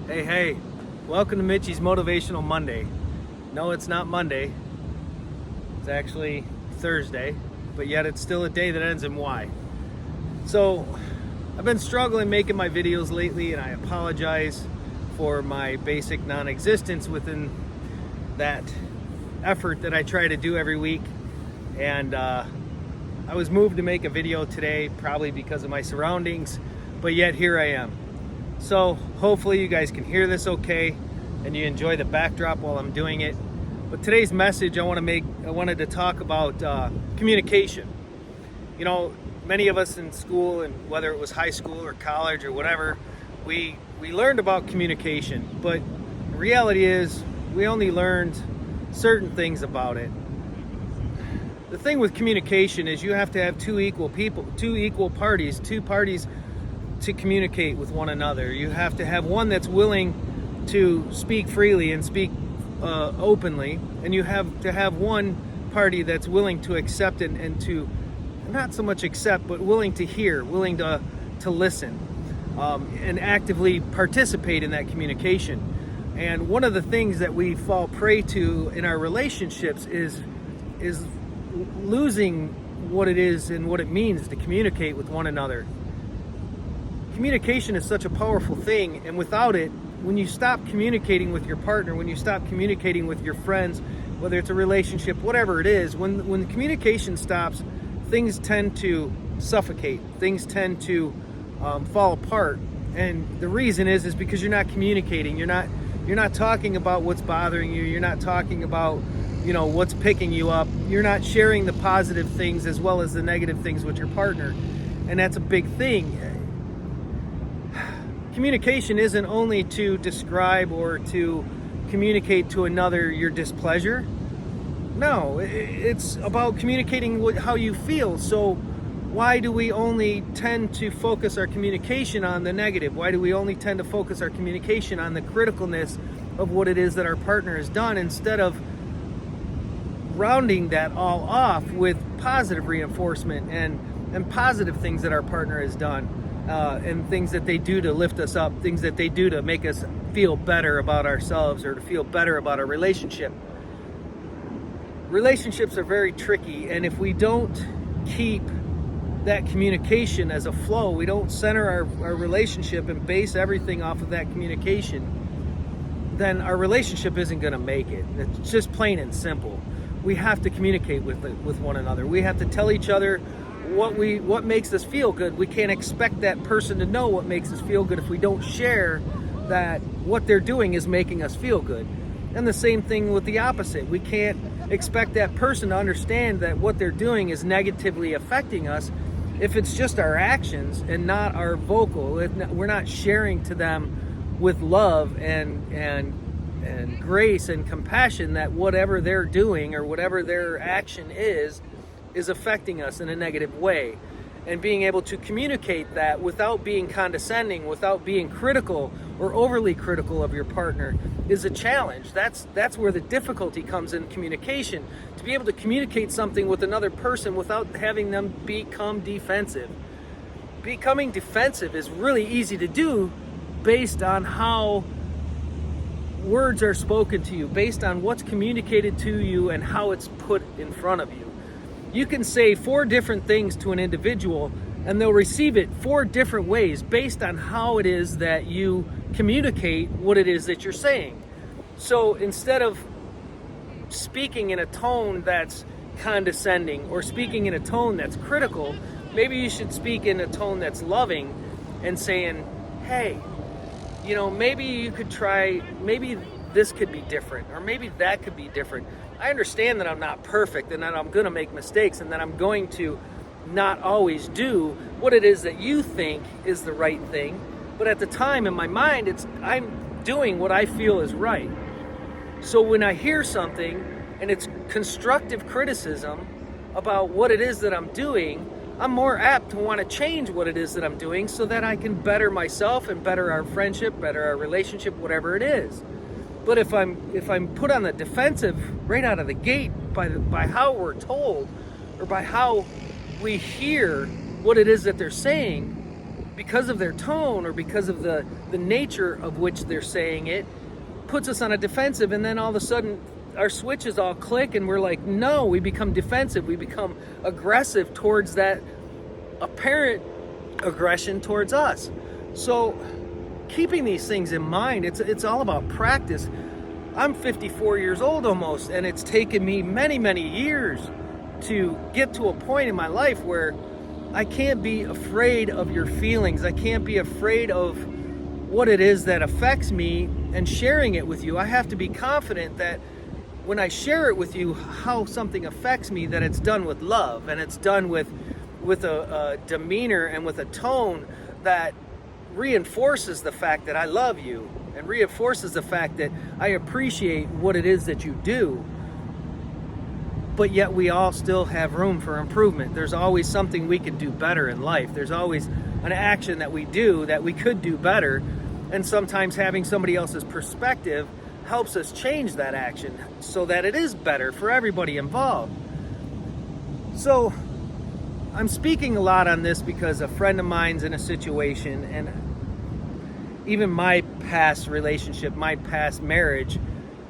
Hey, welcome to Mitchie's Motivational Monday. No, it's not Monday. It's actually Thursday, but yet it's still a day that ends in Y. So, I've been struggling making my videos lately, and I apologize for my basic non-existence within that effort that I try to do every week. And I was moved to make a video today, probably because of my surroundings, but yet here I am. So hopefully you guys can hear this okay and you enjoy the backdrop while I'm doing it. But today's message I wanted to talk about communication. You know, many of us in school, and whether it was high school or college or whatever, we learned about communication, but the reality is we only learned certain things about it. The thing with communication is you have to have two parties to communicate with one another. You have to have one that's willing to speak freely and speak openly, and you have to have one party that's willing to accept and to not so much accept, but willing to hear, willing to listen, and actively participate in that communication. And one of the things that we fall prey to in our relationships is losing what it is and what it means to communicate with one another. Communication is such a powerful thing, and without it, when you stop communicating with your partner, when you stop communicating with your friends, whether it's a relationship, whatever it is, when the communication stops, things tend to suffocate, things tend to fall apart. And the reason is because you're not communicating. You're not talking about what's bothering you. You're not talking about, what's picking you up. You're not sharing the positive things as well as the negative things with your partner. And that's a big thing. Communication isn't only to describe or to communicate to another your displeasure. No, it's about communicating how you feel. So why do we only tend to focus our communication on the negative? Why do we only tend to focus our communication on the criticalness of what it is that our partner has done, instead of rounding that all off with positive reinforcement and positive things that our partner has done, and things that they do to lift us up, things that they do to make us feel better about ourselves or to feel better about our relationship. Relationships are very tricky, and if we don't keep that communication as a flow, we don't center our relationship and base everything off of that communication, then our relationship isn't going to make it. It's just plain and simple. We have to communicate with one another. We have to tell each other what makes us feel good. We can't expect that person to know what makes us feel good if we don't share that what they're doing is making us feel good. And the same thing with the opposite. We can't expect that person to understand that what they're doing is negatively affecting us if it's just our actions and not our vocal. If we're not sharing to them with love and grace and compassion that whatever they're doing or whatever their action is affecting us in a negative way. And being able to communicate that without being condescending, without being critical or overly critical of your partner is a challenge. That's where the difficulty comes in communication. To be able to communicate something with another person without having them become defensive. Becoming defensive is really easy to do based on how words are spoken to you, based on what's communicated to you and how it's put in front of you. You can say 4 different things to an individual and they'll receive it 4 different ways based on how it is that you communicate what it is that you're saying. So instead of speaking in a tone that's condescending or speaking in a tone that's critical, maybe you should speak in a tone that's loving and saying, hey, maybe you could try, maybe this could be different, or maybe that could be different. I understand that I'm not perfect and that I'm going to make mistakes and that I'm going to not always do what it is that you think is the right thing. But at the time in my mind, I'm doing what I feel is right. So when I hear something and it's constructive criticism about what it is that I'm doing, I'm more apt to want to change what it is that I'm doing so that I can better myself and better our friendship, better our relationship, whatever it is. But if I'm put on the defensive right out of the gate by how we're told or by how we hear what it is that they're saying, because of their tone or because of the nature of which they're saying it, puts us on a defensive, and then all of a sudden our switches all click and we're like, no, we become defensive, we become aggressive towards that apparent aggression towards us. So keeping these things in mind, it's all about practice. I'm 54 years old almost, and it's taken me many, many years to get to a point in my life where I can't be afraid of your feelings. I can't be afraid of what it is that affects me and sharing it with you. I have to be confident that when I share it with you, how something affects me, that it's done with love, and it's done with a demeanor and with a tone that reinforces the fact that I love you and reinforces the fact that I appreciate what it is that you do. But yet we all still have room for improvement. There's always something we could do better in life. There's always an action that we do that we could do better. And sometimes having somebody else's perspective helps us change that action so that it is better for everybody involved. So I'm speaking a lot on this because a friend of mine's in a situation, and even my past relationship, my past marriage,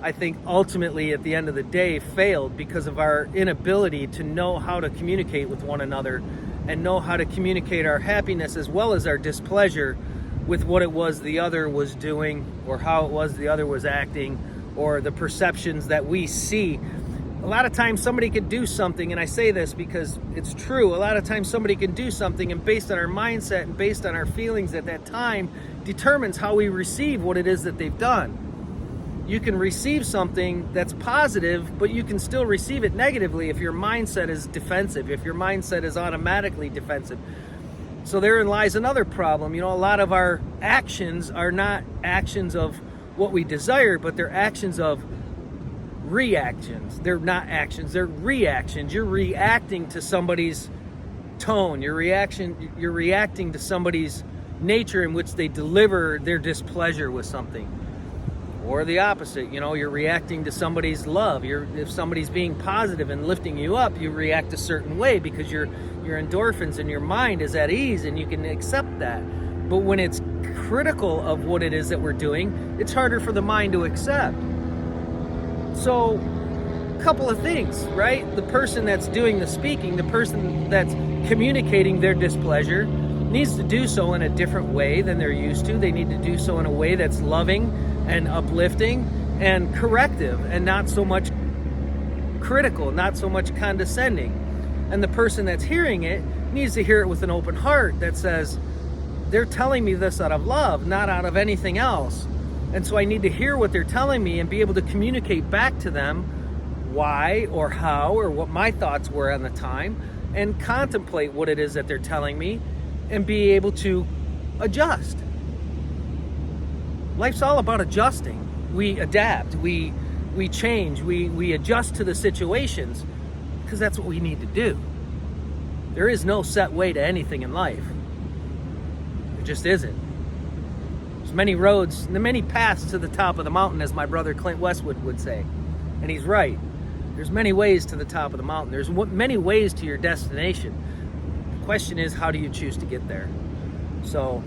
I think ultimately at the end of the day failed because of our inability to know how to communicate with one another and know how to communicate our happiness as well as our displeasure with what it was the other was doing, or how it was the other was acting, or the perceptions that we see. A lot of times somebody could do something, and I say this because it's true, a lot of times somebody can do something, and based on our mindset and based on our feelings at that time determines how we receive what it is that they've done. You can receive something that's positive, but you can still receive it negatively if your mindset is defensive, if your mindset is automatically defensive. So therein lies another problem. A lot of our actions are not actions of what we desire, but they're actions of reactions. They're not actions, they're reactions. You're reacting to somebody's tone. You're reacting to somebody's nature in which they deliver their displeasure with something. Or the opposite, you're reacting to somebody's love. If somebody's being positive and lifting you up, you react a certain way because your endorphins and your mind is at ease and you can accept that. But when it's critical of what it is that we're doing, it's harder for the mind to accept. So, a couple of things, right? The person that's doing the speaking, the person that's communicating their displeasure, needs to do so in a different way than they're used to. They need to do so in a way that's loving and uplifting and corrective, and not so much critical, not so much condescending. And the person that's hearing it needs to hear it with an open heart that says, they're telling me this out of love, not out of anything else. And so I need to hear what they're telling me and be able to communicate back to them why or how or what my thoughts were at the time, and contemplate what it is that they're telling me and be able to adjust. Life's all about adjusting. We adapt, we change, we adjust to the situations because that's what we need to do. There is no set way to anything in life. There just isn't. There's many roads, many paths to the top of the mountain, as my brother Clint Westwood would say. And he's right. There's many ways to the top of the mountain. There's many ways to your destination. The question is, how do you choose to get there? So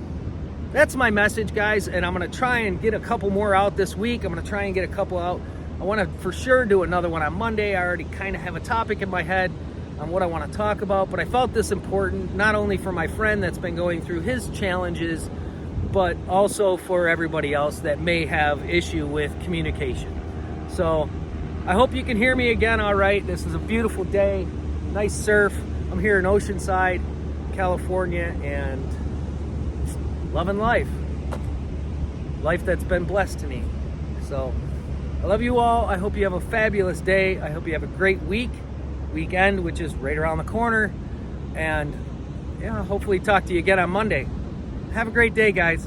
that's my message, guys, and I'm going to try and get a couple more out this week. I'm going to try and get a couple out. I want to for sure do another one on Monday. I already kind of have a topic in my head on what I want to talk about, but I felt this important, not only for my friend that's been going through his challenges, but also for everybody else that may have issue with communication. So I hope you can hear me again all right. This is a beautiful day, nice surf. I'm here in Oceanside, California, and loving life that's been blessed to me. So I love you all. I hope you have a fabulous day. I hope you have a great weekend, which is right around the corner. And hopefully talk to you again on Monday. Have a great day, guys.